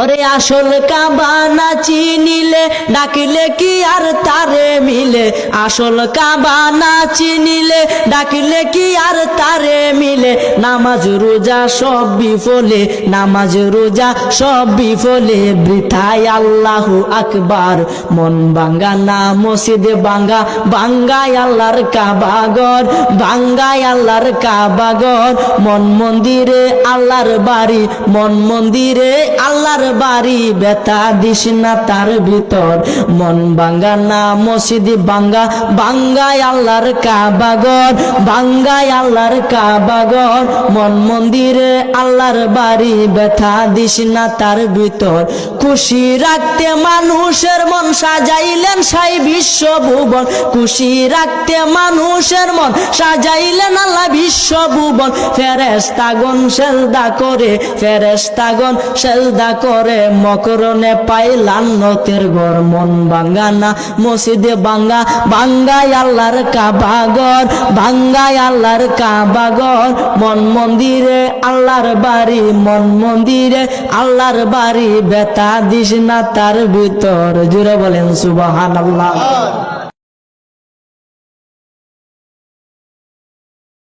ওরে আসল কাবা না চিনিলে ডাকিলে কি আর তারে মিলে, আসল কাবা না চিনিলে ডাকিলে কি আর তারে মিলে। নামাজ রোজা সব বিফলে, নামাজ রোজা সব বিফলে, বৃথায় আল্লাহু আকবার। মন ভাঙ্গা না মসজিদ ভাঙ্গা, ভাঙ্গায় আল্লাহর কাবা ঘর, ভাঙ্গায় আল্লাহর কাবা ঘর। মন মন্দিরে আল্লাহর বাড়ি, মন মন্দিরে আল্লাহর বাড়ি, ব্যথা দিস না তার ভিতর। মন ভাঙ্গা না মসজিদ ভাঙ্গা, ভাঙ্গায় আল্লাহর কাবা ঘর, ভাঙ্গায় আল্লাহর কাবা ঘর। মন মন্দিরে আল্লাহর বাড়ি, ব্যথা দিস না তার ভিতর। খুশি রাখতে মানুষের মন সাজাইলেন সাই বিশ্ব ভুবন, খুশি রাখতে মানুষের মন সাজাইলেন আল্লাহ বিশ্ব ভুবন। ফেরেশতাগণ সেজদা করে, ফেরেশতাগণ সেজদা করে, মকরণে পায় লান্নতের ঘর। মন ভাঙ্গা না মসজিদে ভাঙ্গা, ভাঙ্গায় আল্লাহর কাবা ঘর, ভাঙ্গায় আল্লাহর কাবা ঘর। মন মন্দিরে আল্লাহর বাড়ি, মন মন্দিরে আল্লাহর বাড়ি, ব্যথা দিস না তার ভিতর। জুড়ে বলেন সুবহানাল্লাহ।